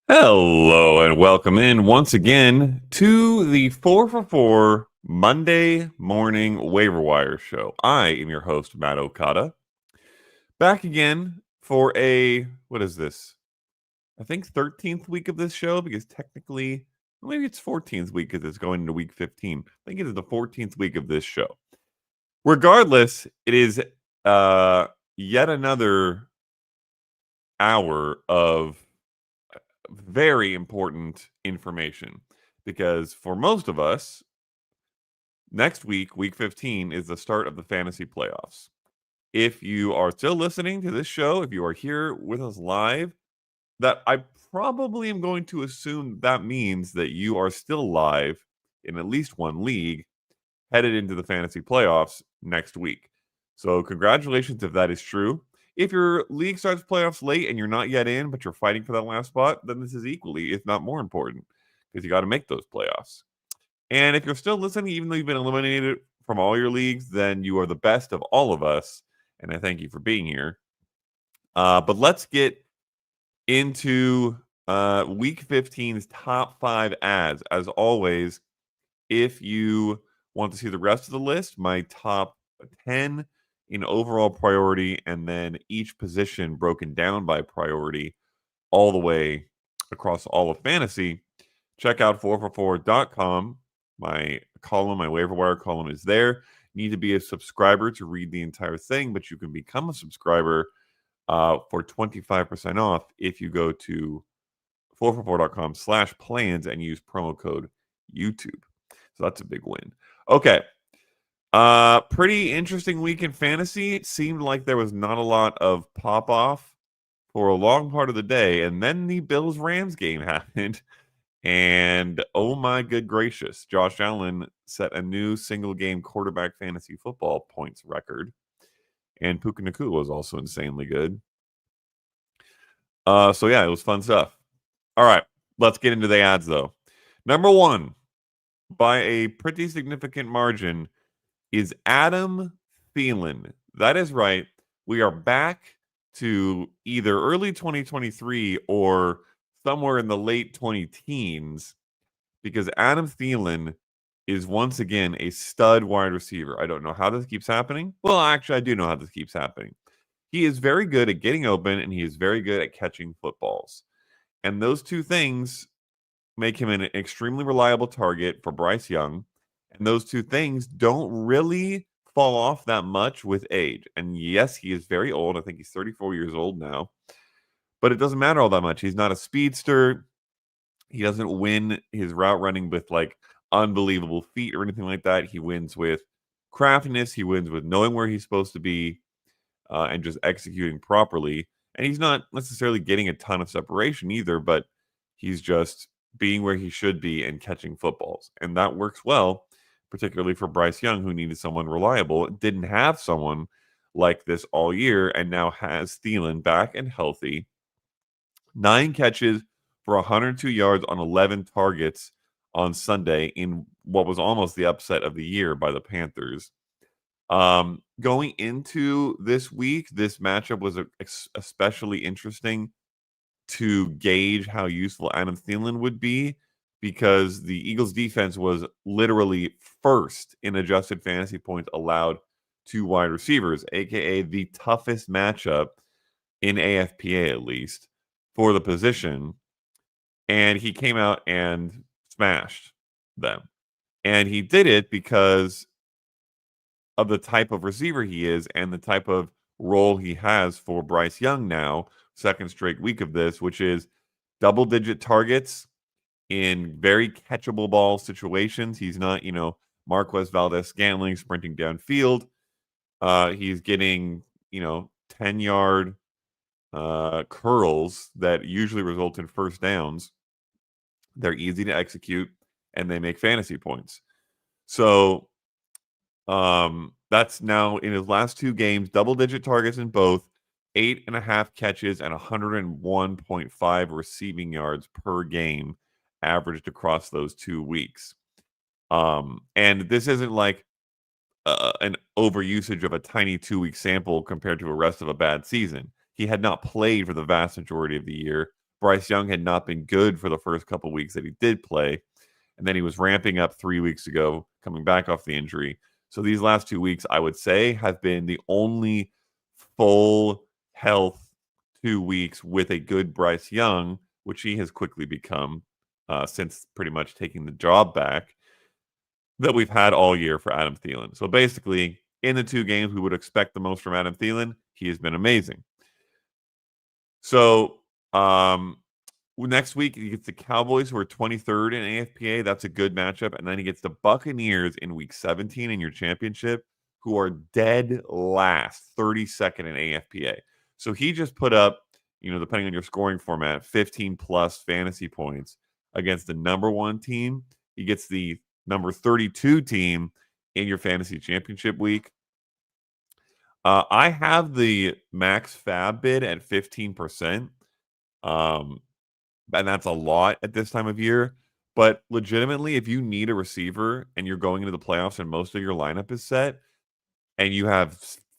Hello and welcome in once again to the 4 for 4 Monday morning waiver wire show. I am your host, Matt Okada. Back again for what is this? I think 13th week of this show because technically, maybe it's 14th week because it's going into week 15. I think it is the 14th week of this show. Regardless, it is yet another hour of very important information because for most of us, next week, week 15, is the start of the fantasy playoffs. If you are still listening to this show, if you are here with us live, that I probably am going to assume that means that you are still live in at least one league headed into the fantasy playoffs next week. So, congratulations if that is true. If your league starts playoffs late and you're not yet in, but you're fighting for that last spot, then this is equally, if not more important, because you got to make those playoffs. And if you're still listening, even though you've been eliminated from all your leagues, then you are the best of all of us. And I thank you for being here. But let's get into week 15's top 5 ads. As always, if you want to see the rest of the list, my top 10 in overall priority, and then each position broken down by priority all the way across all of fantasy, check out 4for4.com. My column, my waiver wire column is there. You need to be a subscriber to read the entire thing, but you can become a subscriber for 25% off if you go to 4for4.com/plans and use promo code YouTube. So that's a big win. Okay. Pretty interesting week in fantasy. It seemed like there was not a lot of pop off for a long part of the day, and then the Bills Rams game happened. And oh my good gracious, Josh Allen set a new single game quarterback fantasy football points record. And Puka Nacua was also insanely good. So yeah, it was fun stuff. All right, let's get into the ads though. Number one, by a pretty significant margin, is Adam Thielen. That is right. We are back to either early 2023 or somewhere in the late 20 teens because Adam Thielen is once again a stud wide receiver. I don't know how this keeps happening. Well, actually, I do know how this keeps happening. He is very good at getting open and he is very good at catching footballs. And those two things make him an extremely reliable target for Bryce Young. And those two things don't really fall off that much with age. And yes, he is very old. I think he's 34 years old now. But it doesn't matter all that much. He's not a speedster. He doesn't win his route running with like unbelievable feet or anything like that. He wins with craftiness. He wins with knowing where he's supposed to be and just executing properly. And he's not necessarily getting a ton of separation either, but he's just being where he should be and catching footballs. And that works well, particularly for Bryce Young, who needed someone reliable. Didn't have someone like this all year and now has Thielen back and healthy. 9 catches for 102 yards on 11 targets on Sunday in what was almost the upset of the year by the Panthers. Going into this week, this matchup was especially interesting to gauge how useful Adam Thielen would be because the Eagles defense was literally first in adjusted fantasy points allowed to wide receivers, aka the toughest matchup in AFPA at least for the position. And he came out and smashed them. And he did it because of the type of receiver he is and the type of role he has for Bryce Young now, second straight week of this, which is double-digit targets in very catchable ball situations. He's not, Marquez Valdez-Scantling sprinting downfield. He's getting, 10-yard curls that usually result in first downs. They're easy to execute, and they make fantasy points. So that's now in his last 2 games, double-digit targets in both, 8.5 catches and 101.5 receiving yards per game averaged across those 2 weeks. And this isn't like an overusage of a tiny 2-week sample compared to the rest of a bad season. He had not played for the vast majority of the year, Bryce Young had not been good for the first couple weeks that he did play. And then he was ramping up 3 weeks ago, coming back off the injury. So these last 2 weeks, I would say, have been the only full health 2 weeks with a good Bryce Young, which he has quickly become since pretty much taking the job back, that we've had all year for Adam Thielen. So basically, in the 2 games we would expect the most from Adam Thielen, he has been amazing. So next week, he gets the Cowboys, who are 23rd in AFPA. That's a good matchup. And then he gets the Buccaneers in week 17 in your championship, who are dead last, 32nd in AFPA. So he just put up, depending on your scoring format, 15 plus fantasy points against the number 1 team. He gets the number 32 team in your fantasy championship week. I have the max fab bid at 15%. And that's a lot at this time of year. But legitimately, if you need a receiver and you're going into the playoffs and most of your lineup is set and you have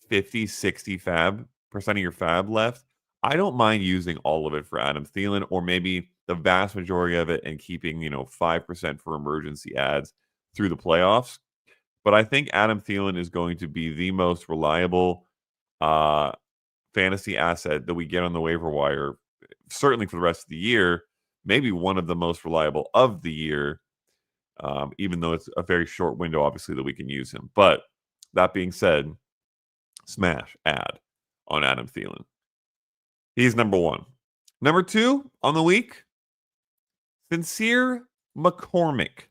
50, 60 percent of your fab left, I don't mind using all of it for Adam Thielen, or maybe the vast majority of it and keeping, 5% for emergency ads through the playoffs. But I think Adam Thielen is going to be the most reliable fantasy asset that we get on the waiver wire, certainly for the rest of the year, maybe one of the most reliable of the year, even though it's a very short window, obviously, that we can use him. But that being said, smash ad on Adam Thielen. He's number 1. Number 2 on the week, Sincere McCormick.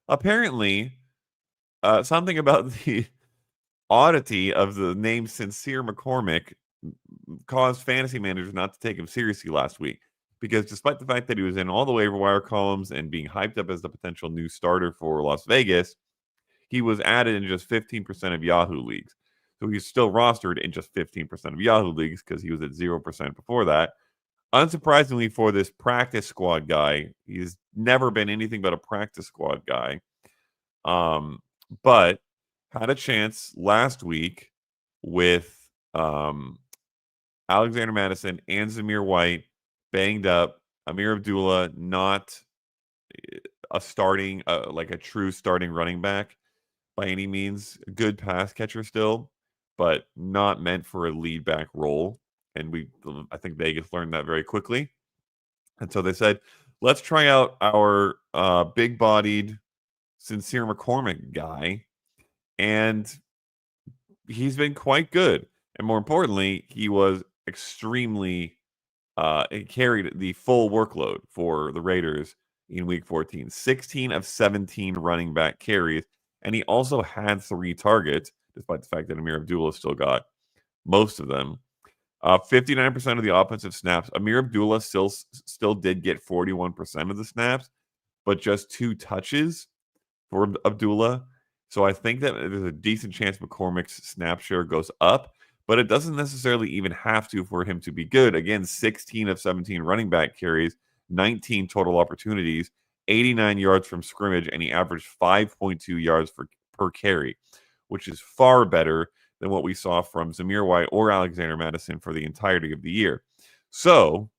Apparently, something about the oddity of the name Sincere McCormick caused fantasy managers not to take him seriously last week, because despite the fact that he was in all the waiver wire columns and being hyped up as the potential new starter for Las Vegas, he was added in just 15% of Yahoo leagues. So he's still rostered in just 15% of Yahoo leagues because he was at 0% before that. Unsurprisingly, for this practice squad guy, he's never been anything but a practice squad guy. But had a chance last week with Alexander Madison and Zamir White banged up. Amir Abdullah not a starting, like a true starting running back by any means. A good pass catcher still, but not meant for a lead back role. And I think Vegas learned that very quickly. And so they said, let's try out our big-bodied Sincere McCormick guy. And he's been quite good. And more importantly, he was extremely it carried the full workload for the Raiders in week 14. 16 of 17 running back carries. And he also had 3 targets, despite the fact that Amir Abdullah still got most of them. 59% of the offensive snaps. Amir Abdullah still did get 41% of the snaps, but just 2 touches for Abdullah. So I think that there's a decent chance McCormick's snap share goes up, but it doesn't necessarily even have to for him to be good. Again, 16 of 17 running back carries, 19 total opportunities, 89 yards from scrimmage, and he averaged 5.2 yards per carry, which is far better than what we saw from Zamir White or Alexander Madison for the entirety of the year. So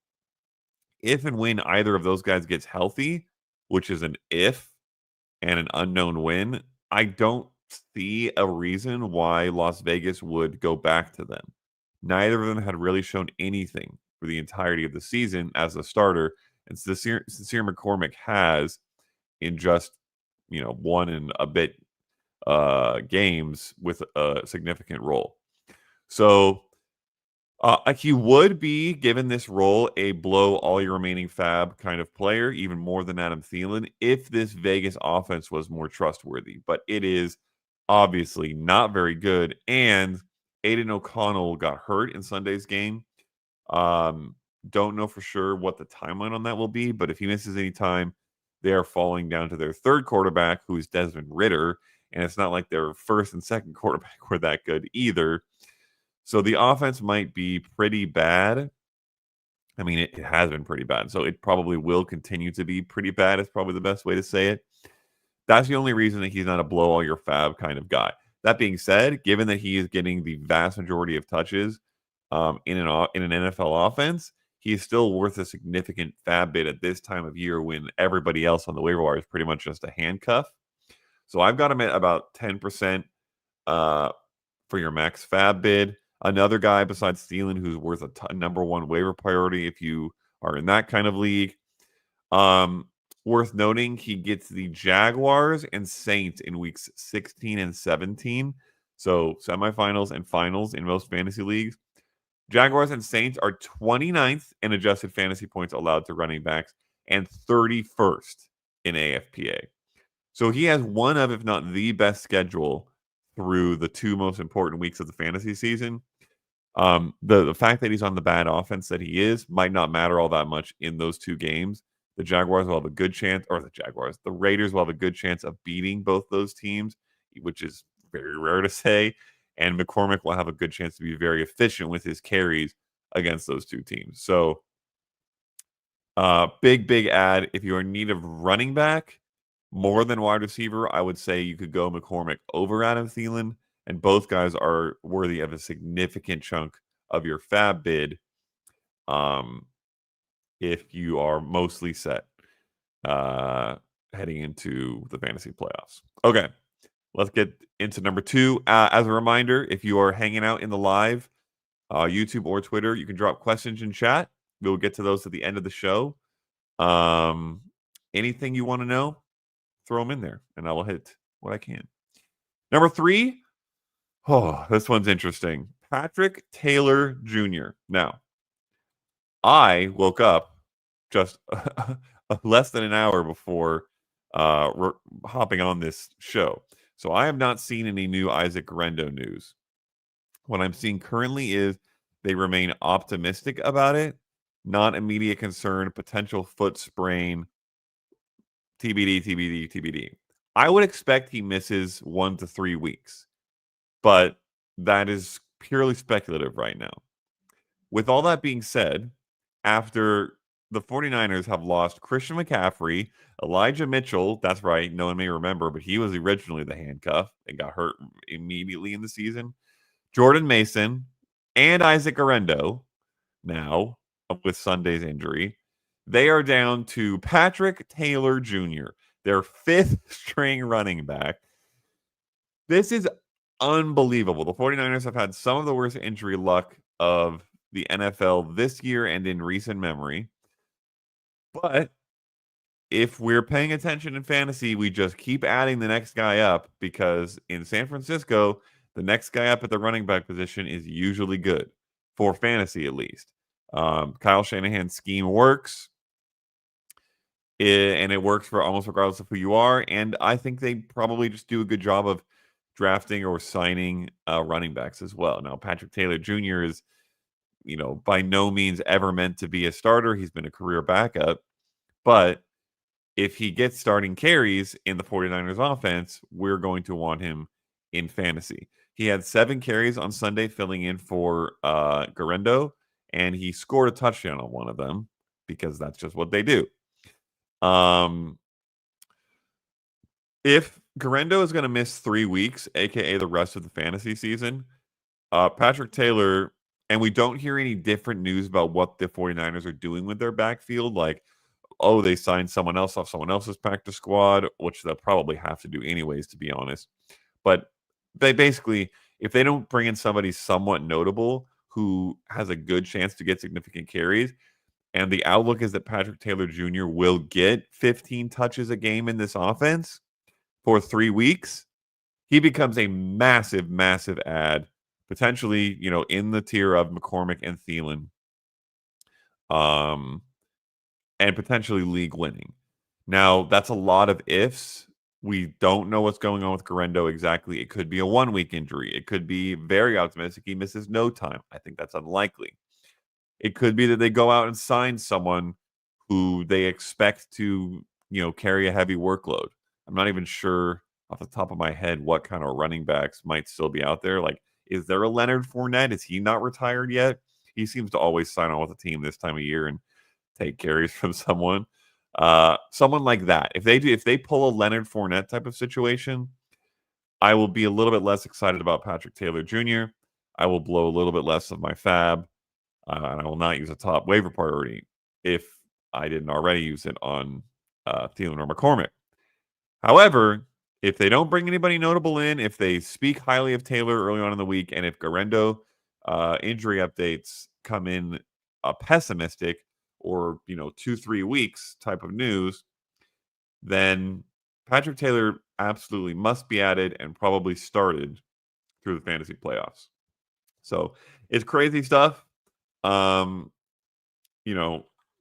if and when either of those guys gets healthy, which is an if and an unknown when, I don't see a reason why Las Vegas would go back to them. Neither of them had really shown anything for the entirety of the season as a starter, and Sincere McCormick has in just one and a bit games with a significant role. So he would be, given this role, a blow all your remaining fab kind of player, even more than Adam Thielen, if this Vegas offense was more trustworthy. But it is obviously not very good. And Aiden O'Connell got hurt in Sunday's game. Don't know for sure what the timeline on that will be, but if he misses any time, they are falling down to their third quarterback, who is Desmond Ridder. And it's not like their first and second quarterback were that good either. So the offense might be pretty bad. I mean, it has been pretty bad. So it probably will continue to be pretty bad is probably the best way to say it. That's the only reason that he's not a blow all your fab kind of guy. That being said, given that he is getting the vast majority of touches in an NFL offense, he is still worth a significant fab bid at this time of year when everybody else on the waiver wire is pretty much just a handcuff. So I've got him at about 10% for your max fab bid. Another guy besides Thielen who's worth a number one waiver priority if you are in that kind of league. Worth noting, he gets the Jaguars and Saints in weeks 16 and 17. So semifinals and finals in most fantasy leagues. Jaguars and Saints are 29th in adjusted fantasy points allowed to running backs and 31st in AFPA. So he has one of, if not the best schedule through the two most important weeks of the fantasy season. The fact that he's on the bad offense that he is might not matter all that much in those two games. The Jaguars will have a good chance, or the Raiders will have a good chance of beating both those teams, which is very rare to say. And McCormick will have a good chance to be very efficient with his carries against those two teams. So, big ad. If you're in need of running back more than wide receiver, I would say you could go McCormick over Adam Thielen, and both guys are worthy of a significant chunk of your fab bid. If you are mostly set heading into the fantasy playoffs. Okay, let's get into number two. As a reminder, if you are hanging out in the live YouTube or Twitter, you can drop questions in chat. We'll get to those at the end of the show. Anything you want to know, throw them in there, and I will hit what I can. Number three. Oh, this one's interesting. Patrick Taylor Jr. Now, I woke up just less than an hour before hopping on this show. So I have not seen any new Isaac Guerendo news. What I'm seeing currently is they remain optimistic about it, not immediate concern, potential foot sprain, TBD. I would expect he misses 1 to 3 weeks, but that is purely speculative right now. With all that being said, after the 49ers have lost Christian McCaffrey, Elijah Mitchell, that's right, no one may remember, but he was originally the handcuff and got hurt immediately in the season. Jordan Mason and Isaac Guerendo, now with Sunday's injury, they are down to Patrick Taylor Jr., their fifth string running back. This is unbelievable. The 49ers have had some of the worst injury luck of the NFL this year and in recent memory. But if we're paying attention in fantasy, we just keep adding the next guy up, because in San Francisco, the next guy up at the running back position is usually good, for fantasy at least. Kyle Shanahan's scheme works, and it works for almost regardless of who you are. And I think they probably just do a good job of drafting or signing running backs as well. Now, Patrick Taylor Jr. is, by no means ever meant to be a starter. He's been a career backup. But if he gets starting carries in the 49ers offense, we're going to want him in fantasy. He had 7 carries on Sunday filling in for Guerendo, and he scored a touchdown on one of them because that's just what they do. If Guerendo is going to miss 3 weeks, aka the rest of the fantasy season, Patrick Taylor, and we don't hear any different news about what the 49ers are doing with their backfield, like, oh, they signed someone else off someone else's practice squad, which they'll probably have to do anyways, to be honest. But they basically, if they don't bring in somebody somewhat notable who has a good chance to get significant carries, and the outlook is that Patrick Taylor Jr. will get 15 touches a game in this offense for 3 weeks, he becomes a massive, massive add, potentially, in the tier of McCormick and Thielen, and potentially league winning. Now, that's a lot of ifs. We don't know what's going on with Guerendo exactly. It could be a 1-week injury. It could be very optimistic he misses no time. I think that's unlikely. It could be that they go out and sign someone who they expect to, carry a heavy workload. I'm not even sure off the top of my head what kind of running backs might still be out there. Like, is there a Leonard Fournette? Is he not retired yet? He seems to always sign on with a team this time of year and take carries from someone. Someone like that. If they pull a Leonard Fournette type of situation, I will be a little bit less excited about Patrick Taylor Jr. I will blow a little bit less of my fab. And I will not use a top waiver priority if I didn't already use it on Thielen or McCormick. However, if they don't bring anybody notable in, if they speak highly of Taylor early on in the week, and if Garendo injury updates come in pessimistic or 2-3 weeks type of news, then Patrick Taylor absolutely must be added and probably started through the fantasy playoffs. So it's crazy stuff. Um,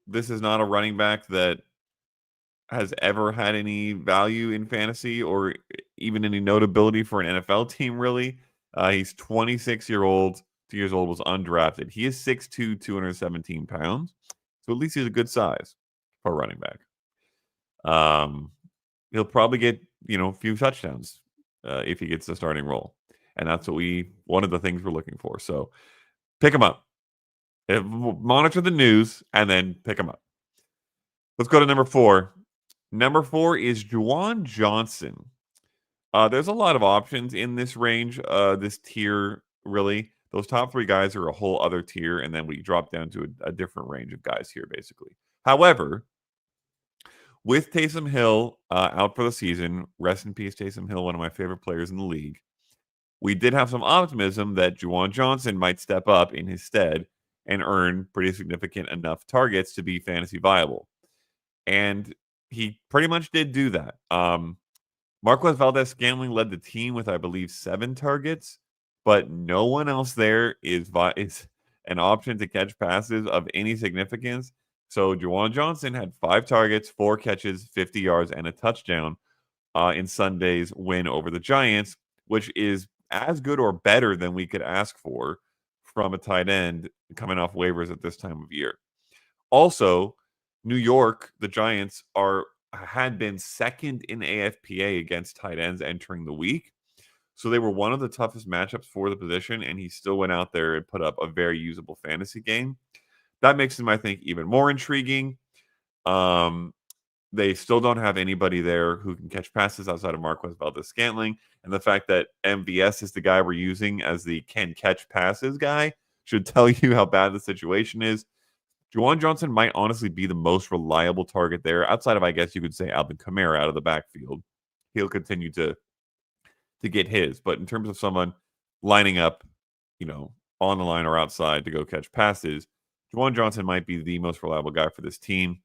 this is not a running back that has ever had any value in fantasy or even any notability for an NFL team, really. He's 2 years old, was undrafted. He is 6'2", 217 pounds. So at least he's a good size for a running back. He'll probably get, a few touchdowns if he gets the starting role. And that's one of the things we're looking for. So pick him up. Monitor the news and then pick him up. Let's go to number 4. Number 4 is Juwan Johnson. There's a lot of options in this range, this tier, really. Those top 3 guys are a whole other tier, and then we drop down to a different range of guys here, basically. However, with Taysom Hill out for the season, rest in peace, Taysom Hill, one of my favorite players in the league, we did have some optimism that Juwan Johnson might step up in his stead and earn pretty significant enough targets to be fantasy viable. And he pretty much did do that. Marquez Valdez-Scantling led the team with, I believe, 7 targets, but no one else there is an option to catch passes of any significance. So Juwan Johnson had 5 targets, 4 catches, 50 yards, and a touchdown in Sunday's win over the Giants, which is as good or better than we could ask for from a tight end coming off waivers at this time of year. Also, New York, the Giants, had been second in AFPA against tight ends entering the week. So they were one of the toughest matchups for the position, and he still went out there and put up a very usable fantasy game. That makes him, I think, even more intriguing. They still don't have anybody there who can catch passes outside of Marquez Valdez-Scantling. And the fact that MVS is the guy we're using as the can catch passes guy should tell you how bad the situation is. Juwan Johnson might honestly be the most reliable target there, outside of, I guess you could say, Alvin Kamara out of the backfield. He'll continue to get his. But in terms of someone lining up, on the line or outside to go catch passes, Juwan Johnson might be the most reliable guy for this team.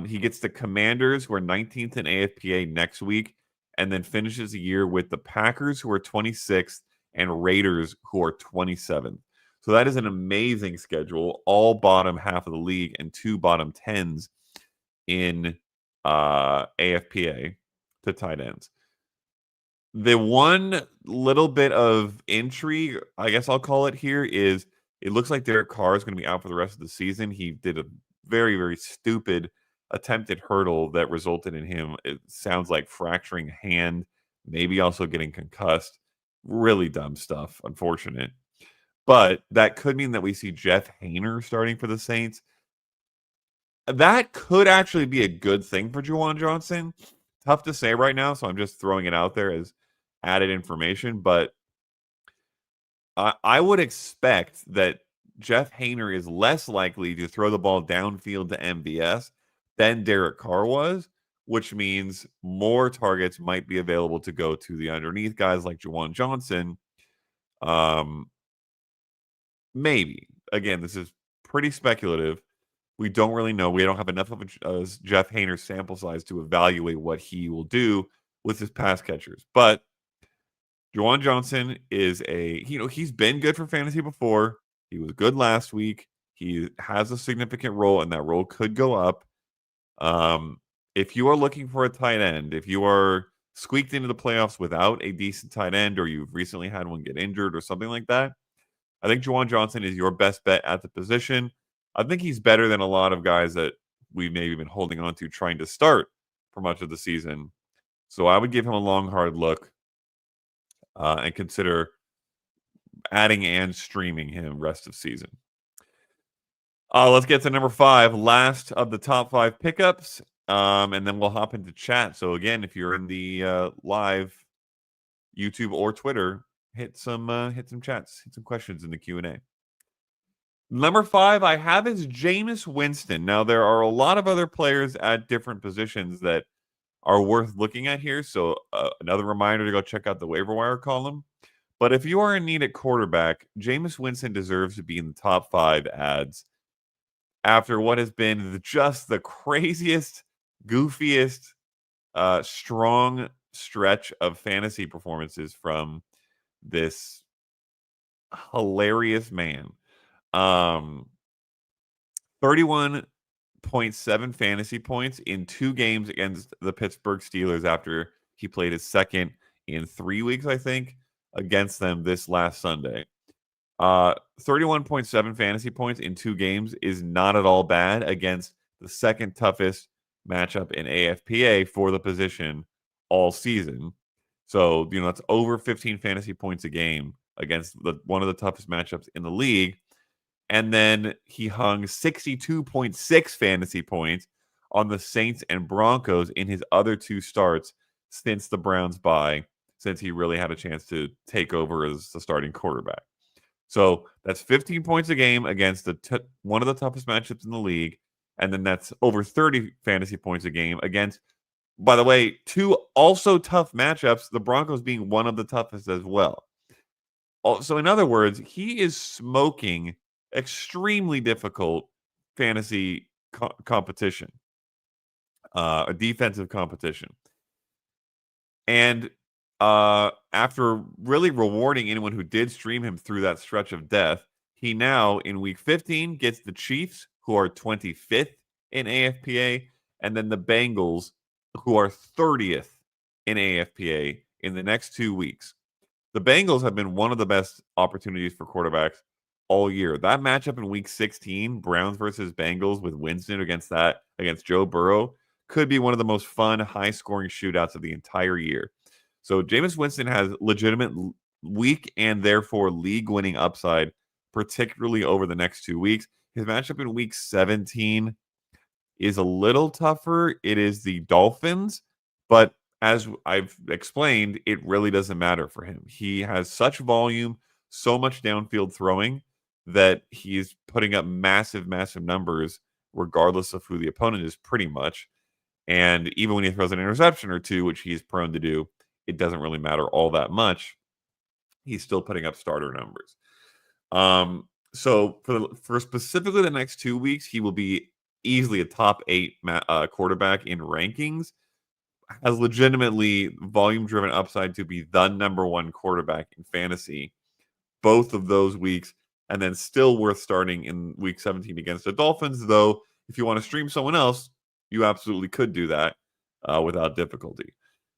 He gets the Commanders, who are 19th in AFPA next week, and then finishes the year with the Packers, who are 26th, and Raiders, who are 27th. So that is an amazing schedule, all bottom half of the league and 2 bottom 10s in AFPA to tight ends. The one little bit of intrigue, I guess I'll call it here, is it looks like Derek Carr is going to be out for the rest of the season. He did a very, very stupid attempted hurdle that resulted in him, it sounds like, fracturing a hand, maybe also getting concussed. Really dumb stuff, unfortunate. But that could mean that we see Jeff Haener starting for the Saints. That could actually be a good thing for Juwan Johnson. Tough to say right now, so I'm just throwing it out there as added information. But I would expect that Jeff Haener is less likely to throw the ball downfield to MVS than Derek Carr was, which means more targets might be available to go to the underneath guys like Juwan Johnson. Maybe. Again, this is pretty speculative. We don't really know. We don't have enough of a Jeff Haener sample size to evaluate what he will do with his pass catchers. But Juwan Johnson is he's been good for fantasy before. He was good last week. He has a significant role, and that role could go up. If you are looking for a tight end, if you are squeaked into the playoffs without a decent tight end, or you've recently had one get injured or something like that, I think Juwan Johnson is your best bet at the position. I think he's better than a lot of guys that we've maybe been holding on to trying to start for much of the season. So I would give him a long, hard look and consider adding and streaming him rest of season. Let's get to number 5, last of the top 5 pickups, and then we'll hop into chat. So again, if you're in the live YouTube or Twitter, hit some chats, hit some questions in the Q&A. Number 5 I have is Jameis Winston. Now, there are a lot of other players at different positions that are worth looking at here. So, another reminder to go check out the waiver wire column. But if you are in need at quarterback, Jameis Winston deserves to be in the top 5 ads after what has been just the craziest, goofiest, strong stretch of fantasy performances from this hilarious man. 31.7 fantasy points in 2 games against the Pittsburgh Steelers after he played his second in 3 weeks, I think, against them this last Sunday. 31.7 fantasy points in 2 games is not at all bad against the second toughest matchup in AFPA for the position all season. So, that's over 15 fantasy points a game against one of the toughest matchups in the league. And then he hung 62.6 fantasy points on the Saints and Broncos in his other 2 starts since the Browns bye, since he really had a chance to take over as the starting quarterback. So that's 15 points a game against one of the toughest matchups in the league. And then that's over 30 fantasy points a game against, by the way, 2 also tough matchups, the Broncos being one of the toughest as well. So in other words, he is smoking extremely difficult fantasy competition, a defensive competition. And after really rewarding anyone who did stream him through that stretch of death, he now in week 15 gets the Chiefs, who are 25th in AFPA, and then the Bengals, who are 30th in AFPA in the next 2 weeks. The Bengals have been one of the best opportunities for quarterbacks all year. That matchup in week 16, Browns versus Bengals with Winston against Joe Burrow, could be one of the most fun, high-scoring shootouts of the entire year. So Jameis Winston has legitimate week and therefore league-winning upside, particularly over the next 2 weeks. His matchup in week 17 is a little tougher. It is the Dolphins, but as I've explained, it really doesn't matter for him. He has such volume, so much downfield throwing that he's putting up massive, massive numbers regardless of who the opponent is, pretty much. And even when he throws an interception or 2, which he's prone to do, it doesn't really matter all that much. He's still putting up starter numbers. So for specifically the next 2 weeks, he will be easily a top 8 quarterback in rankings. Has legitimately volume-driven upside to be the number 1 quarterback in fantasy both of those weeks, and then still worth starting in week 17 against the Dolphins, though if you want to stream someone else, you absolutely could do that without difficulty.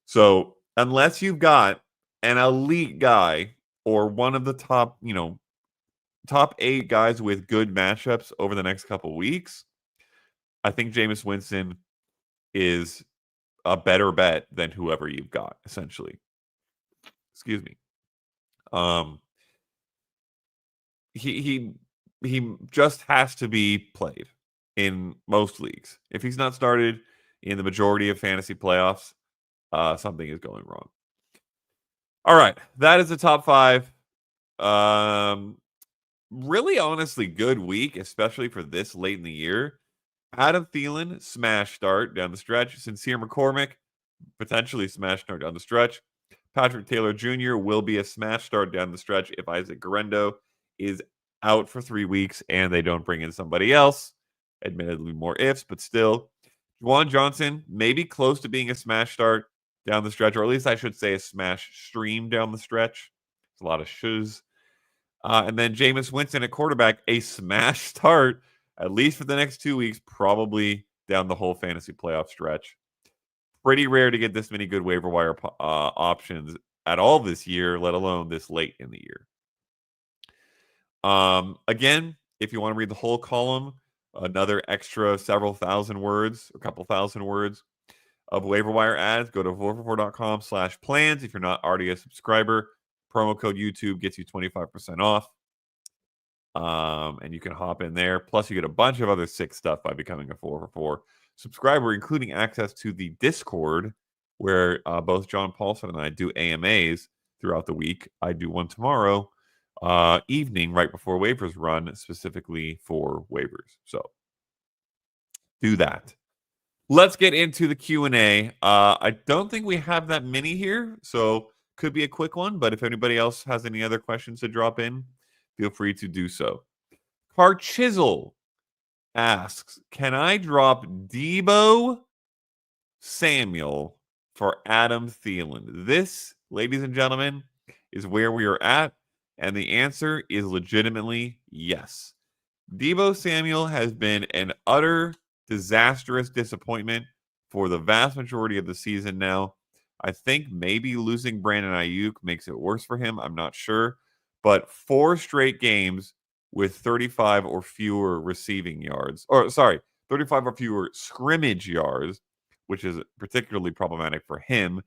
So unless you've got an elite guy or one of the top 8 guys with good matchups over the next couple weeks, I think Jameis Winston is a better bet than whoever you've got, essentially. Excuse me. He just has to be played in most leagues. If he's not started in the majority of fantasy playoffs, something is going wrong. All right, that is the top 5. Really, honestly, good week, especially for this late in the year. Adam Thielen, smash start down the stretch. Sincere McCormick, potentially smash start down the stretch. Patrick Taylor Jr. will be a smash start down the stretch if Isaac Guerrero is out for 3 weeks and they don't bring in somebody else. Admittedly, more ifs, but still. Juwan Johnson, maybe close to being a smash start down the stretch, or at least I should say a smash stream down the stretch. It's a lot of shoes. And then Jameis Winston at quarterback, a smash start, at least for the next 2 weeks, probably down the whole fantasy playoff stretch. Pretty rare to get this many good waiver wire options at all this year, let alone this late in the year. Again, if you want to read the whole column, another extra several thousand words, a couple thousand words of waiver wire ads, go to 444.com/plans. If you're not already a subscriber, promo code YouTube gets you 25% off. And you can hop in there. Plus, you get a bunch of other sick stuff by becoming a 444 subscriber, including access to the Discord, where both John Paulson and I do AMAs throughout the week. I do one tomorrow evening right before waivers run, specifically for waivers. So do that. Let's get into the Q&A. I don't think we have that many here, so could be a quick one. But if anybody else has any other questions to drop in, feel free to do so. Car Chisel asks, can I drop Debo Samuel for Adam Thielen? This, ladies and gentlemen, is where we are at, and the answer is legitimately yes. Debo Samuel has been an utter disastrous disappointment for the vast majority of the season now. I think maybe losing Brandon Ayuk makes it worse for him. I'm not sure. But 4 straight games with 35 or fewer receiving yards, or sorry, 35 or fewer scrimmage yards, which is particularly problematic for him.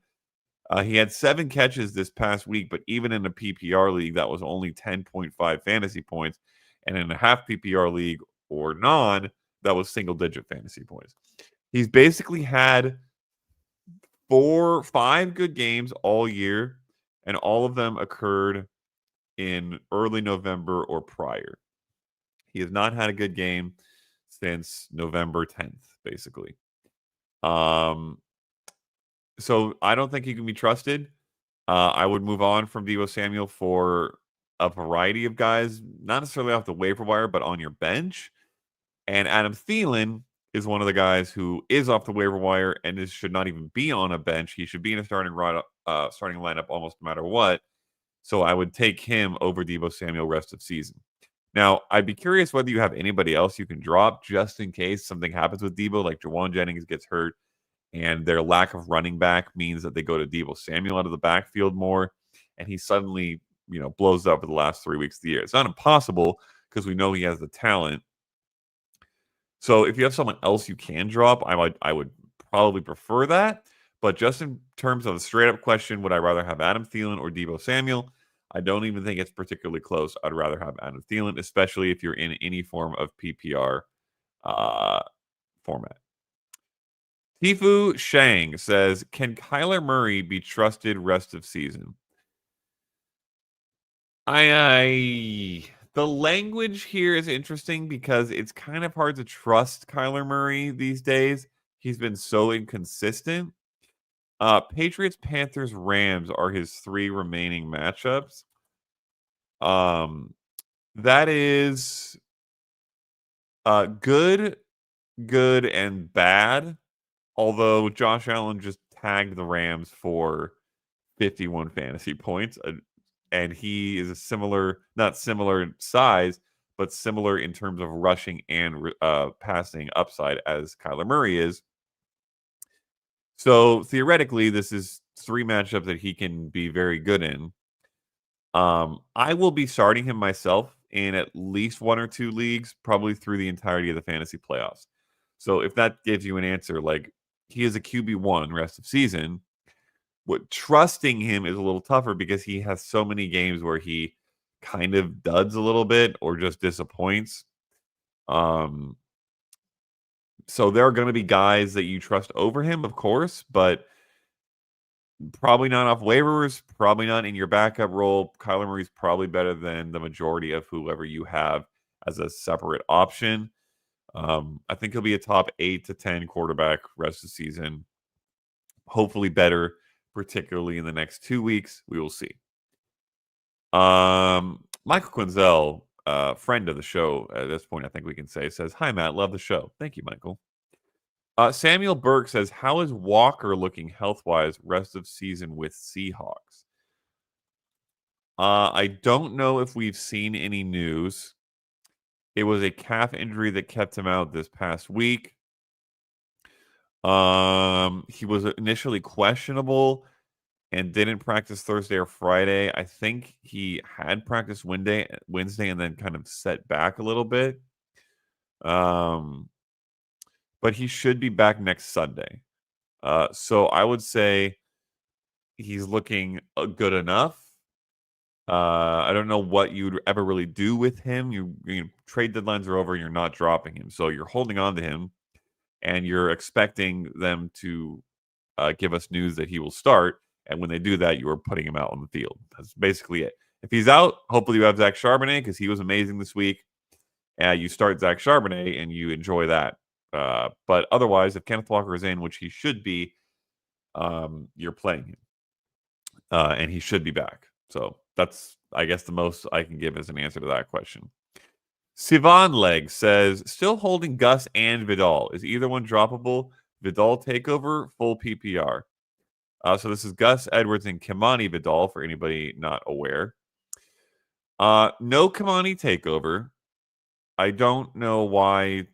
He had 7 catches this past week, but even in a PPR league, that was only 10.5 fantasy points. And in a half PPR league or non, that was single digit fantasy points. He's basically had 5 good games all year, and all of them occurred in early November or prior. He has not had a good game since November 10th, basically. So I don't think he can be trusted. I would move on from Deebo Samuel for a variety of guys, not necessarily off the waiver wire, but on your bench. And Adam Thielen is one of the guys who is off the waiver wire and should not even be on a bench. He should be in a starting lineup almost no matter what. So I would take him over Deebo Samuel rest of season. Now, I'd be curious whether you have anybody else you can drop just in case something happens with Deebo, like Juwan Jennings gets hurt, and their lack of running back means that they go to Deebo Samuel out of the backfield more, and he suddenly, blows up for the last 3 weeks of the year. It's not impossible because we know he has the talent. So if you have someone else you can drop, I would probably prefer that. But just in terms of a straight up question, would I rather have Adam Thielen or Deebo Samuel? I don't even think it's particularly close. I'd rather have Adam Thielen, especially if you're in any form of PPR format. Tifu Shang says, can Kyler Murray be trusted rest of season? The language here is interesting because it's kind of hard to trust Kyler Murray these days. He's been so inconsistent. Patriots, Panthers, Rams are his 3 remaining matchups. That is good, and bad. Although Josh Allen just tagged the Rams for 51 fantasy points, and he is not similar size, but similar in terms of rushing and passing upside as Kyler Murray is. So theoretically, this is 3 matchups that he can be very good in. I will be starting him myself in at least 1 or 2 leagues, probably through the entirety of the fantasy playoffs. So if that gives you an answer, like he is a QB1 rest of season, trusting him is a little tougher because he has so many games where he kind of duds a little bit or just disappoints. So there are going to be guys that you trust over him, of course, but probably not off waivers, probably not in your backup role. Kyler Murray's probably better than the majority of whoever you have as a separate option. I think he'll be a top 8 to 10 quarterback rest of the season. Hopefully better, particularly in the next 2 weeks. We will see. Michael Quinzel, friend of the show at this point, I think we can say, says, hi, Matt. Love the show. Thank you, Michael. Samuel Burke says, how is Walker looking health-wise rest of season with Seahawks? I don't know if we've seen any news. It was a calf injury that kept him out this past week. He was initially questionable and didn't practice Thursday or Friday. I think he had practiced Wednesday and then kind of set back a little bit. But he should be back next Sunday. So I would say he's looking good enough. I don't know what you'd ever really do with him. You trade deadlines are over and you're not dropping him. So you're holding on to him and you're expecting them to give us news that he will start. And when they do that, you are putting him out on the field. That's basically it. If he's out, hopefully you have Zach Charbonnet because he was amazing this week. You start Zach Charbonnet and you enjoy that. But otherwise, if Kenneth Walker is in, which he should be, you're playing him. And he should be back. So that's, I guess, the most I can give as an answer to that question. Sivan Leg says, still holding Gus and Vidal. Is either one droppable? Vidal takeover, full PPR. So this is Gus Edwards and Kimani Vidal for anybody not aware. No Kimani takeover. I don't know why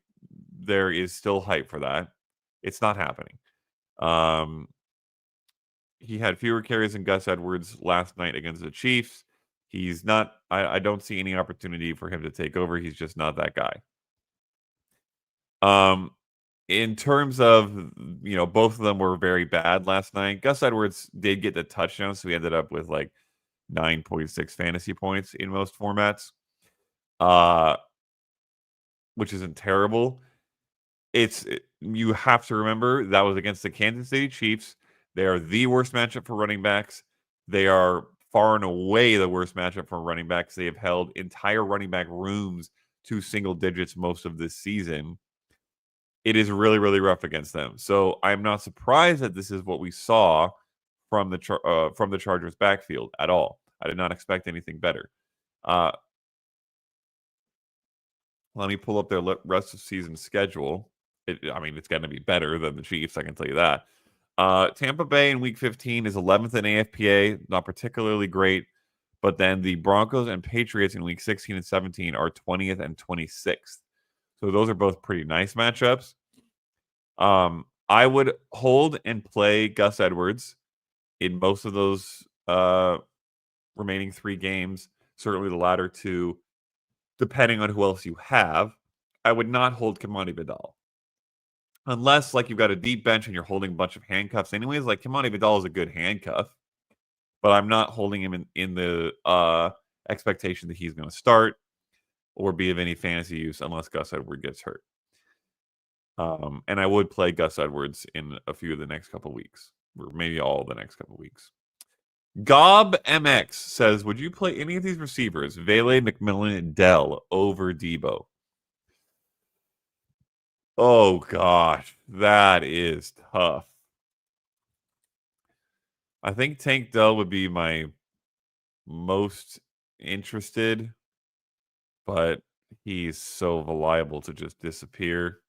there is still hype for that. It's not happening. He had fewer carries than Gus Edwards last night against the Chiefs. He's not, I don't see any opportunity for him to take over. He's just not that guy. In terms of, both of them were very bad last night. Gus Edwards did get the touchdown, so he ended up with like 9.6 fantasy points in most formats, which isn't terrible. You have to remember that was against the Kansas City Chiefs. They are the worst matchup for running backs. They are far and away the worst matchup for running backs. They have held entire running back rooms to single digits most of this season. It is really, really rough against them. So I'm not surprised that this is what we saw from the Chargers backfield at all. I did not expect anything better. Let me pull up their rest of season schedule. It's going to be better than the Chiefs, I can tell you that. Tampa Bay in Week 15 is 11th in AFPA, not particularly great. But then the Broncos and Patriots in Week 16 and 17 are 20th and 26th. So those are both pretty nice matchups. I would hold and play Gus Edwards in most of those remaining 3 games. Certainly the latter 2, depending on who else you have. I would not hold Kimani Vidal. Unless, you've got a deep bench and you're holding a bunch of handcuffs. Anyways, Kimani Vidal is a good handcuff. But I'm not holding him in the expectation that he's going to start or be of any fantasy use unless Gus Edwards gets hurt. And I would play Gus Edwards in a few of the next couple weeks, or maybe all the next couple weeks. Gob MX says, would you play any of these receivers, Vele, McMillan, and Dell, over Debo? Oh, gosh, that is tough. I think Tank Dell would be my most interested, but he's so liable to just disappear.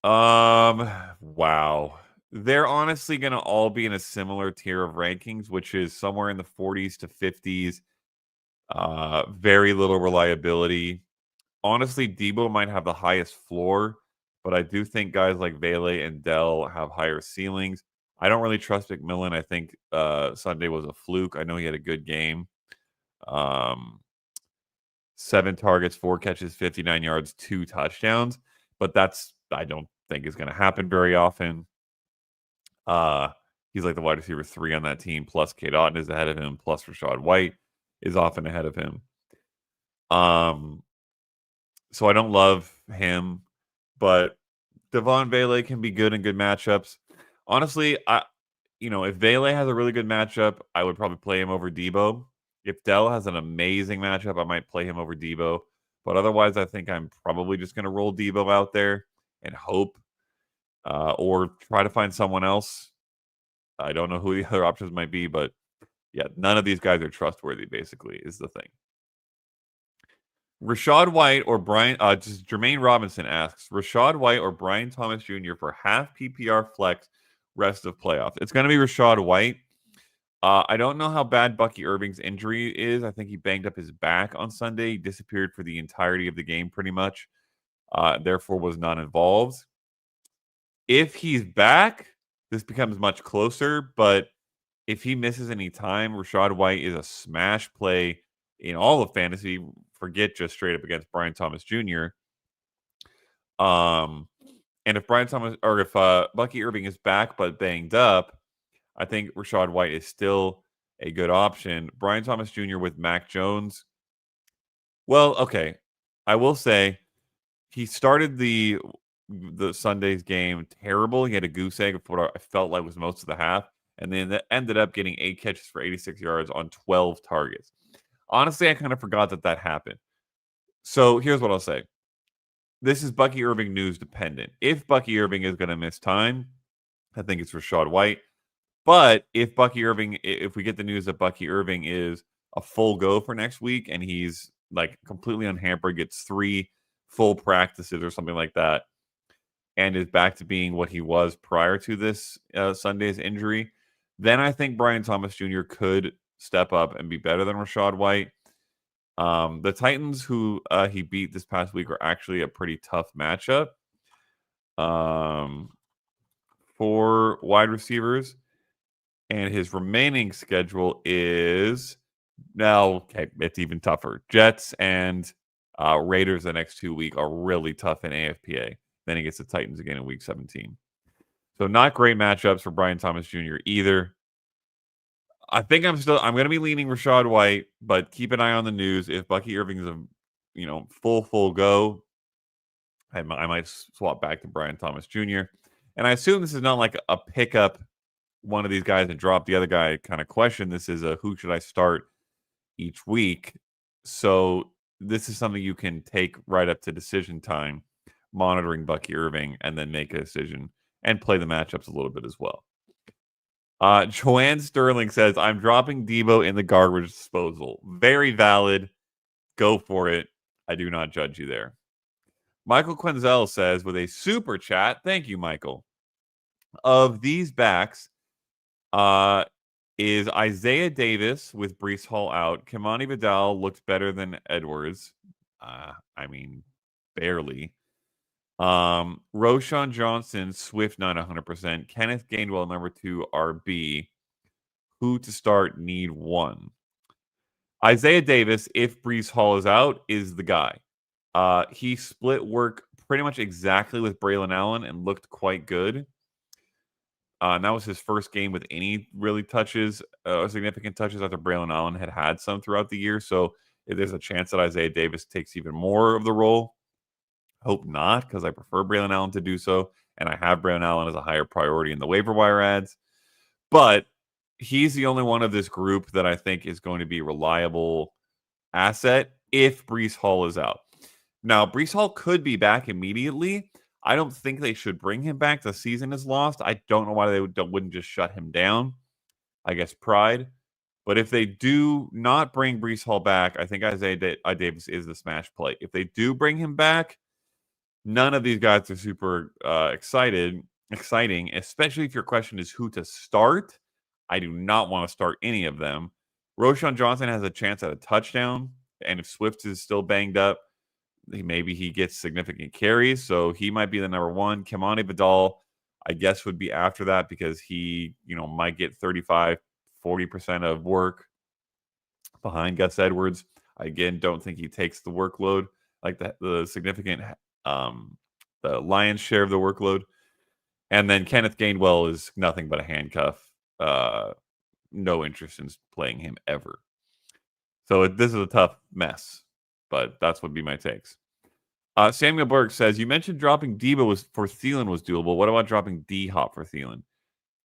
Wow. They're honestly going to all be in a similar tier of rankings, which is somewhere in the 40s to 50s. Very little reliability. Honestly, Debo might have the highest floor, but I do think guys like Vele and Dell have higher ceilings. I don't really trust McMillan. I think Sunday was a fluke. I know he had a good game. 7 targets, 4 catches, 59 yards, 2 touchdowns. But I don't think is going to happen very often. He's like the wide receiver 3 on that team, plus Cade Otton is ahead of him, plus Rachaad White is often ahead of him. So I don't love him, but Devon Vele can be good in good matchups. Honestly, if Vele has a really good matchup, I would probably play him over Debo. If Dell has an amazing matchup, I might play him over Debo. But otherwise, I think I'm probably just going to roll Debo out there and hope, or try to find someone else. I don't know who the other options might be, but yeah, none of these guys are trustworthy, basically, is the thing. Rachaad White or Brian, just Jermaine Robinson asks, Rachaad White or Brian Thomas Jr. for half PPR flex rest of playoffs. It's going to be Rachaad White. I don't know how bad Bucky Irving's injury is. I think he banged up his back on Sunday. He disappeared for the entirety of the game pretty much. Therefore was not involved. If he's back, this becomes much closer. But if he misses any time, Rachaad White is a smash play in all of fantasy. Forget just straight up against Brian Thomas Jr. And if Bucky Irving is back but banged up, I think Rachaad White is still a good option. Brian Thomas Jr. with Mac Jones. Well, okay. I will say he started the Sunday's game terrible. He had a goose egg of what I felt like was most of the half. and then that ended up getting 8 catches for 86 yards on 12 targets. Honestly, I kind of forgot that happened. So here's what I'll say. This is Bucky Irving news dependent. If Bucky Irving is going to miss time, I think it's Rachaad White. But if we get the news that Bucky Irving is a full go for next week and he's like completely unhampered, gets 3 full practices or something like that, and is back to being what he was prior to this Sunday's injury, then I think Brian Thomas Jr. could step up and be better than Rachaad White. The Titans, who he beat this past week, are actually a pretty tough matchup for wide receivers. And his remaining schedule is it's even tougher. Jets and Raiders the next 2 weeks are really tough in AFPA. Then he gets the Titans again in week 17. So not great matchups for Brian Thomas Jr. either. I think I'm going to be leaning Rachaad White, but keep an eye on the news. If Bucky Irving's a full go, I might swap back to Brian Thomas Jr. And I assume this is not like a pick up one of these guys and drop the other guy kind of question. This is a who should I start each week. So this is something you can take right up to decision time, monitoring Bucky Irving, and then make a decision and play the matchups a little bit as well. Joanne Sterling says, I'm dropping Debo in the garbage disposal. Very valid. Go for it. I do not judge you there. Michael Quenzel says, with a super chat, thank you, Michael. Of these backs, is Isaiah Davis with Breece Hall out. Kimani Vidal looked better than Edwards. Barely. Roschon Johnson, Swift not 100%. Kenneth Gainwell, number 2 RB. Who to start? Need 1. Isaiah Davis, if Breece Hall is out, is the guy. He split work pretty much exactly with Braylon Allen and looked quite good. And that was his first game with any really significant touches after Braylon Allen had some throughout the year. So if there's a chance that Isaiah Davis takes even more of the role, hope not, because I prefer Braylon Allen to do so. And I have Braylon Allen as a higher priority in the waiver wire ads. But he's the only one of this group that I think is going to be a reliable asset if Breece Hall is out. Now, Breece Hall could be back immediately. I don't think they should bring him back. The season is lost. I don't know why they wouldn't just shut him down. I guess pride. But if they do not bring Breece Hall back, I think Isaiah Davis is the smash play. If they do bring him back, none of these guys are super exciting, especially if your question is who to start. I do not want to start any of them. Roschon Johnson has a chance at a touchdown, and if Swift is still banged up, maybe he gets significant carries, so he might be the number 1. Kimani Vidal, I guess, would be after that because he, might get 35, 40% of work behind Gus Edwards. I, again, don't think he takes the workload, like the significant, the lion's share of the workload. And then Kenneth Gainwell is nothing but a handcuff. No interest in playing him ever. So this is a tough mess. But that's what would be my takes. Samuel Berg says, you mentioned dropping Debo for Thielen was doable. What about dropping D-Hop for Thielen?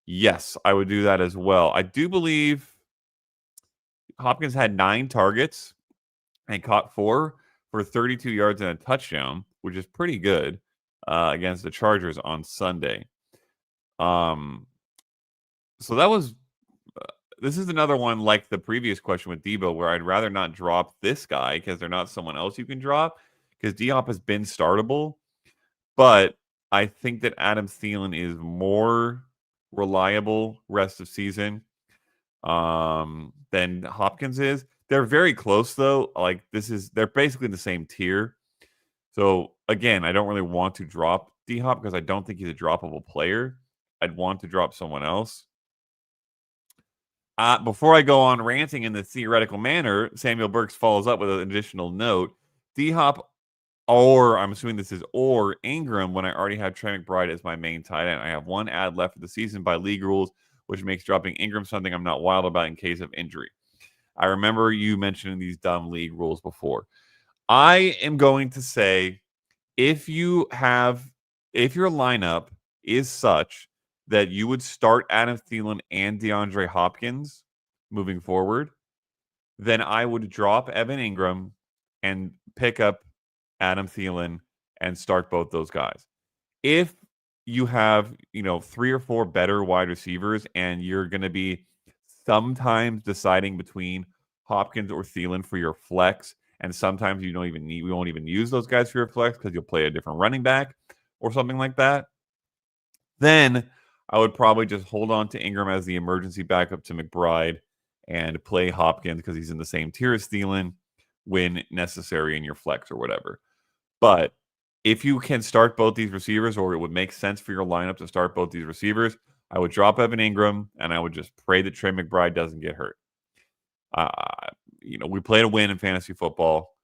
Yes, I would do that as well. I do believe Hopkins had 9 targets and caught 4 for 32 yards and a touchdown, which is pretty good against the Chargers on Sunday. So that was... This is another one like the previous question with Debo where I'd rather not drop this guy because they're not someone else you can drop because D-Hop has been startable. But I think that Adam Thielen is more reliable rest of season than Hopkins is. They're very close, though. They're basically in the same tier. So, again, I don't really want to drop D-Hop because I don't think he's a droppable player. I'd want to drop someone else. Before I go on ranting in the theoretical manner, Samuel Burks follows up with an additional note. D-Hop, or I'm assuming this is or Ingram, when I already have Trey McBride as my main tight end. I have 1 ad left for the season by league rules, which makes dropping Ingram something I'm not wild about in case of injury. I remember you mentioning these dumb league rules before. I am going to say if your lineup is such that you would start Adam Thielen and DeAndre Hopkins moving forward, then I would drop Evan Ingram and pick up Adam Thielen and start both those guys. If you have, 3 or 4 better wide receivers and you're going to be sometimes deciding between Hopkins or Thielen for your flex, and sometimes we won't even use those guys for your flex because you'll play a different running back or something like that, then I would probably just hold on to Ingram as the emergency backup to McBride and play Hopkins because he's in the same tier as Thielen when necessary in your flex or whatever. But if you can start both these receivers, or it would make sense for your lineup to start both these receivers, I would drop Evan Ingram and I would just pray that Trey McBride doesn't get hurt. We play to win in fantasy football.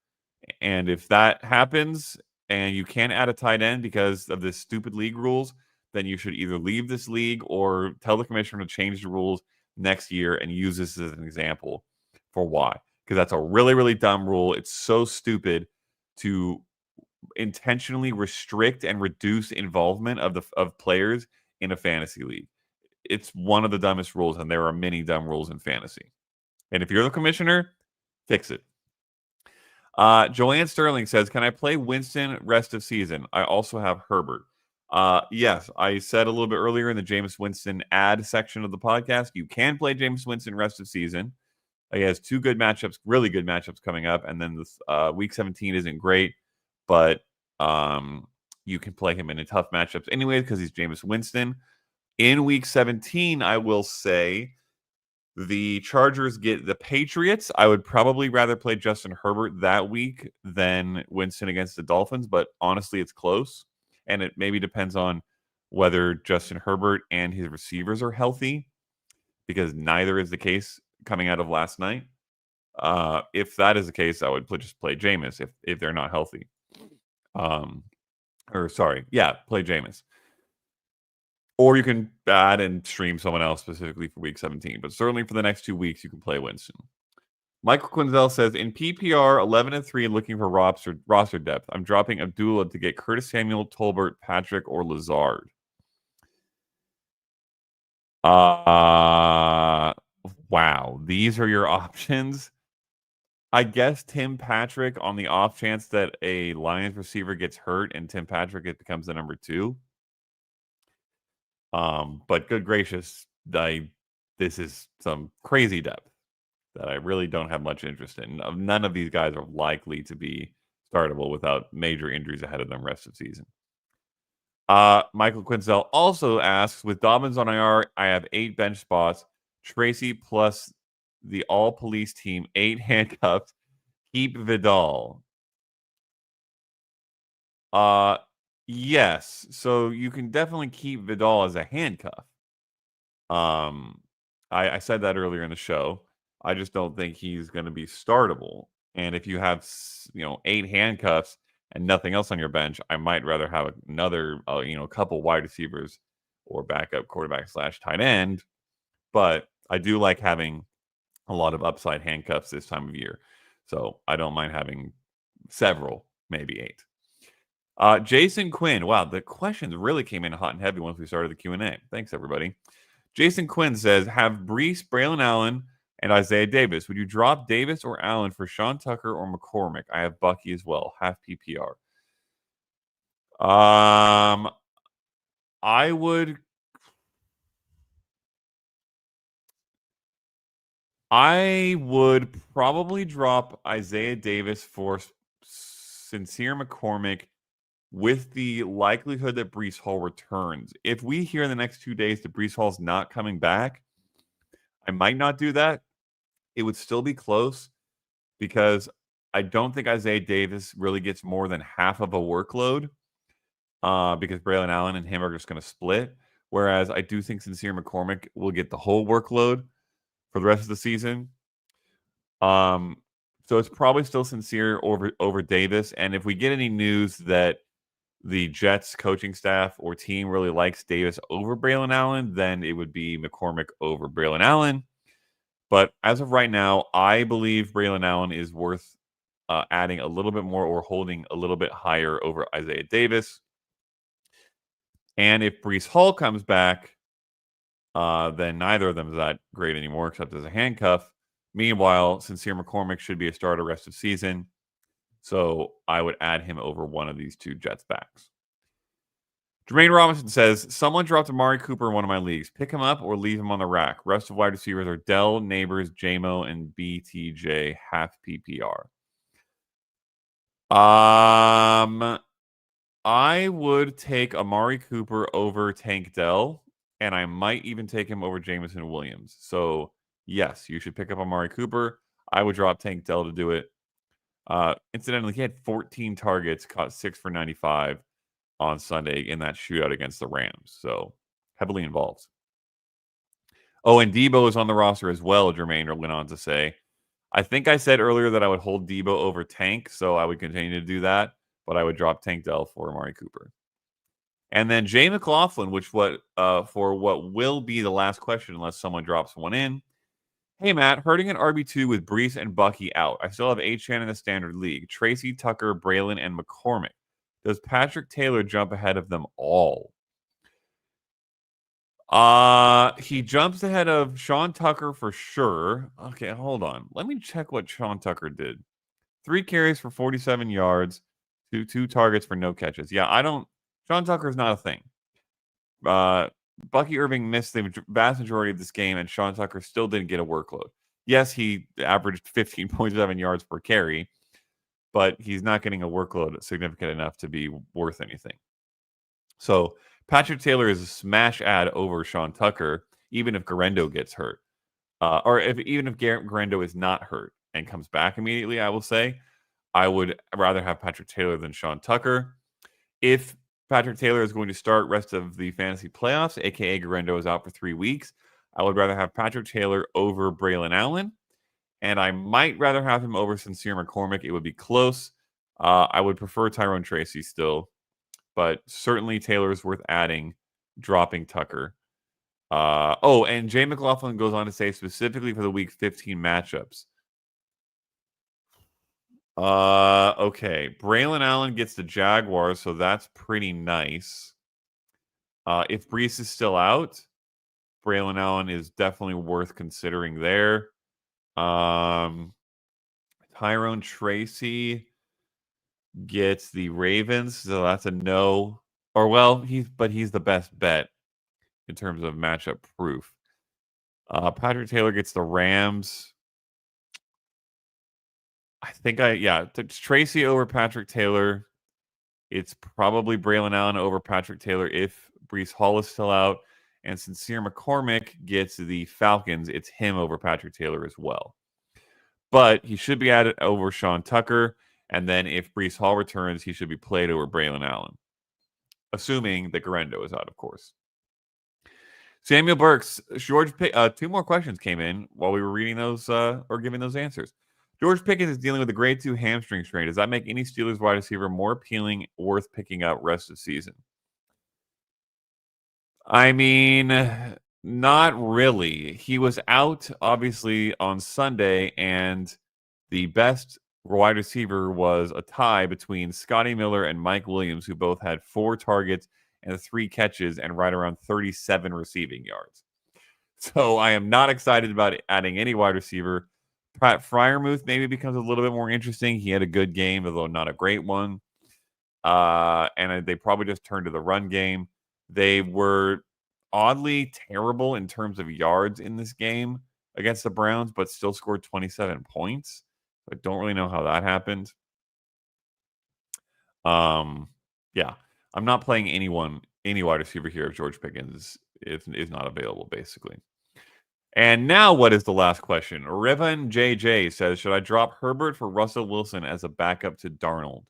And if that happens and you can't add a tight end because of this stupid league rules, then you should either leave this league or tell the commissioner to change the rules next year and use this as an example for why. Because that's a really, really dumb rule. It's so stupid to intentionally restrict and reduce involvement of players in a fantasy league. It's one of the dumbest rules, and there are many dumb rules in fantasy. And if you're the commissioner, fix it. Joanne Sterling says, can I play Winston rest of season? I also have Herbert. Yes, I said a little bit earlier in the Jameis Winston ad section of the podcast, you can play Jameis Winston rest of season. He has 2 good matchups, really good matchups coming up. And then this week 17 isn't great, but you can play him in a tough matchups anyway because he's Jameis Winston. In week 17, I will say the Chargers get the Patriots. I would probably rather play Justin Herbert that week than Winston against the Dolphins, but honestly, it's close. And it maybe depends on whether Justin Herbert and his receivers are healthy, because neither is the case coming out of last night. If that is the case, I would just play Jameis if they're not healthy. Play Jameis. Or you can add and stream someone else specifically for week 17. But certainly for the next 2 weeks, you can play Winston. Michael Quinzel says, in PPR 11-3 and looking for roster depth, I'm dropping Abdullah to get Curtis Samuel, Tolbert, Patrick, or Lazard. Wow. These are your options. I guess Tim Patrick on the off chance that a Lions receiver gets hurt and Tim Patrick becomes the number 2. But good gracious, this is some crazy depth that I really don't have much interest in. None of these guys are likely to be startable without major injuries ahead of them rest of season. Michael Quinzel also asks, with Dobbins on IR, I have 8 bench spots. Tracy plus the all-police team, 8 handcuffs. Keep Vidal. Yes, so you can definitely keep Vidal as a handcuff. I said that earlier in the show. I just don't think he's going to be startable. And if you have 8 handcuffs and nothing else on your bench, I might rather have another couple wide receivers or backup quarterback / tight end. But I do like having a lot of upside handcuffs this time of year, so I don't mind having several, maybe 8. Jason Quinn. Wow, the questions really came in hot and heavy once we started the Q&A. Thanks, everybody. Jason Quinn says, have Breece, Braylon Allen, and Isaiah Davis. Would you drop Davis or Allen for Sean Tucker or McCormick? I have Bucky as well, half PPR. I would probably drop Isaiah Davis for Sincere McCormick with the likelihood that Breece Hall returns. If we hear in the next 2 days that Breece Hall's not coming back, I might not do that. It would still be close because I don't think Isaiah Davis really gets more than half of a workload because Braylon Allen and him are just going to split. Whereas I do think Sincere McCormick will get the whole workload for the rest of the season. So it's probably still Sincere over Davis. And if we get any news that the Jets coaching staff or team really likes Davis over Braylon Allen, then it would be McCormick over Braylon Allen. But as of right now, I believe Braylon Allen is worth adding a little bit more or holding a little bit higher over Isaiah Davis. And if Breece Hall comes back, then neither of them is that great anymore, except as a handcuff. Meanwhile, Sincere McCormick should be a starter rest of season. So I would add him over one of these two Jets backs. Jermaine Robinson says, someone dropped Amari Cooper in one of my leagues. Pick him up or leave him on the rack. Rest of wide receivers are Dell, Neighbors, JMO, and BTJ, half PPR. I would take Amari Cooper over Tank Dell, and I might even take him over Jameson Williams. So, yes, you should pick up Amari Cooper. I would drop Tank Dell to do it. Incidentally, he had 14 targets, caught 6 for 95 on Sunday in that shootout against the Rams. So, heavily involved. Oh, and Debo is on the roster as well, Jermaine went on to say. I think I said earlier that I would hold Debo over Tank, so I would continue to do that, but I would drop Tank Dell for Amari Cooper. And then Jay McLaughlin, for what will be the last question unless someone drops one in. Hey, Matt, hurting an RB2 with Brees and Bucky out. I still have Achane in the standard league. Tracy, Tucker, Braylon, and McCormick. Does Patrick Taylor jump ahead of them all? He jumps ahead of Sean Tucker for sure. Okay, hold on. Let me check what Sean Tucker did. 3 carries for 47 yards, two targets for no catches. Yeah, Sean Tucker's not a thing. Bucky Irving missed the vast majority of this game, and Sean Tucker still didn't get a workload. Yes, he averaged 15.7 yards per carry, but he's not getting a workload significant enough to be worth anything. So Patrick Taylor is a smash ad over Sean Tucker, even if Garendo gets hurt. Even if Garendo is not hurt and comes back immediately, I will say, I would rather have Patrick Taylor than Sean Tucker. If Patrick Taylor is going to start rest of the fantasy playoffs, a.k.a. Garendo is out for 3 weeks, I would rather have Patrick Taylor over Braylon Allen, and I might rather have him over Sincere McCormick. It would be close. I would prefer Tyrone Tracy still, but certainly Taylor is worth adding, dropping Tucker. And Jay McLaughlin goes on to say specifically for the Week 15 matchups. Okay. Braylon Allen gets the Jaguars, so that's pretty nice. If Brees is still out, Braylon Allen is definitely worth considering there. Tyrone Tracy gets the Ravens, so that's a no. He's the best bet in terms of matchup proof. Patrick Taylor gets the Rams. I think Tracy over Patrick Taylor. It's probably Braylon Allen over Patrick Taylor if Brees Hall is still out. And Sincere McCormick gets the Falcons. It's him over Patrick Taylor as well. But he should be added over Sean Tucker. And then if Brees Hall returns, he should be played over Braylon Allen. Assuming that Garendo is out, of course. Samuel Burks, two more questions came in while we were reading those or giving those answers. George Pickens is dealing with a grade 2 hamstring strain. Does that make any Steelers wide receiver more appealing, worth picking up rest of season? I mean, not really. He was out, obviously, on Sunday, and the best wide receiver was a tie between Scotty Miller and Mike Williams, who both had 4 targets and 3 catches and right around 37 receiving yards. So I am not excited about adding any wide receiver. Pat Freiermuth maybe becomes a little bit more interesting. He had a good game, although not a great one. And they probably just turned to the run game. They were oddly terrible in terms of yards in this game against the Browns, but still scored 27 points. I don't really know how that happened. Yeah, I'm not playing any wide receiver here if George Pickens is not available, basically. And now, what is the last question? Riven JJ says, should I drop Herbert for Russell Wilson as a backup to Darnold?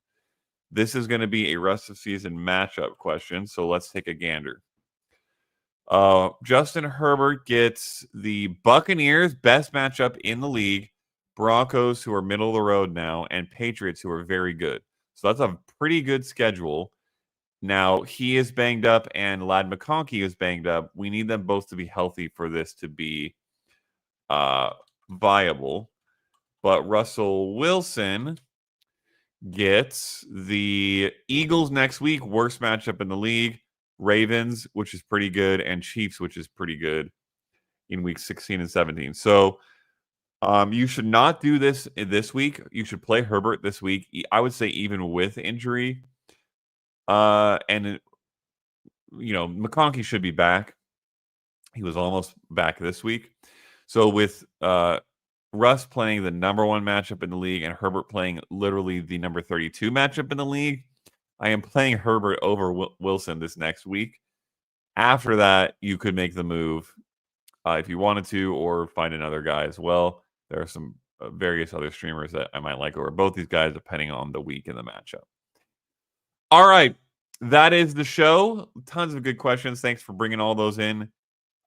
This is going to be a rest of season matchup question, so let's take a gander. Justin Herbert gets the Buccaneers, best matchup in the league, Broncos, who are middle of the road now, and Patriots, who are very good. So that's a pretty good schedule. Now, he is banged up, and Ladd McConkey is banged up. We need them both to be healthy for this to be viable. But Russell Wilson gets the Eagles next week, worst matchup in the league. Ravens, which is pretty good, and Chiefs, which is pretty good in week 16 and 17. So you should not do this week. You should play Herbert this week. I would say even with injury. And McConaughey should be back. He was almost back this week. So with Russ playing the number 1 matchup in the league and Herbert playing literally the number 32 matchup in the league, I am playing Herbert over Wilson this next week. After that, you could make the move if you wanted to, or find another guy as well. There are some various other streamers that I might like over both these guys, depending on the week and the matchup. All right. That is the show. Tons of good questions. Thanks for bringing all those in.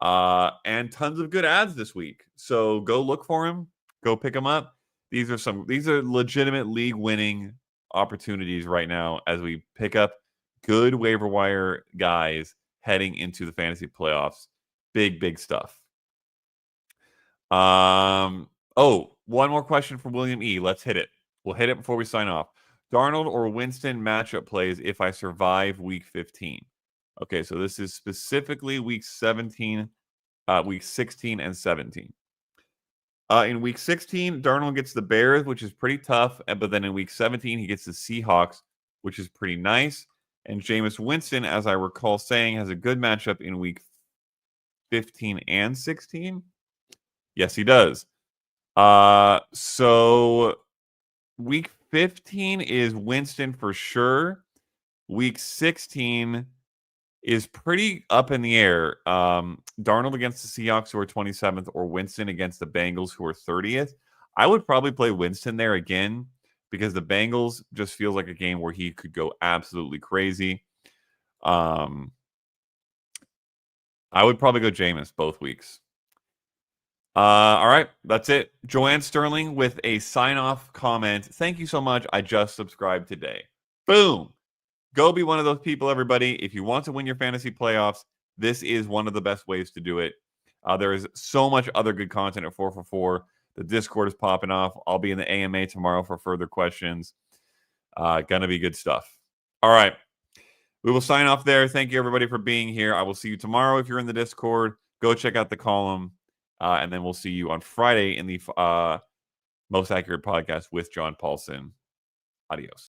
And tons of good ads this week. So go look for them. Go pick them up. These are legitimate league winning opportunities right now as we pick up good waiver wire guys heading into the fantasy playoffs. Big stuff. One more question from William E. Let's hit it. We'll hit it before we sign off. Darnold or Winston matchup plays if I survive week 15. Okay, so this is specifically week 16 and 17. In week 16, Darnold gets the Bears, which is pretty tough. But then in week 17, he gets the Seahawks, which is pretty nice. And Jameis Winston, as I recall saying, has a good matchup in week 15 and 16. Yes, he does. So week 15 is Winston for sure. Week 16 is pretty up in the air. Darnold against the Seahawks, who are 27th, or Winston against the Bengals, who are 30th. I would probably play Winston there again because the Bengals just feels like a game where he could go absolutely crazy. I would probably go Jameis both weeks. All right, that's it. Joanne Sterling with a sign-off comment. Thank you so much. I just subscribed today. Boom. Go be one of those people, everybody. If you want to win your fantasy playoffs, this is one of the best ways to do it. There is so much other good content at 4for4. The Discord is popping off. I'll be in the AMA tomorrow for further questions. Gonna be good stuff. All right. We will sign off there. Thank you, everybody, for being here. I will see you tomorrow if you're in the Discord. Go check out the column. And then we'll see you on Friday in the Most Accurate Podcast with John Paulson. Adios.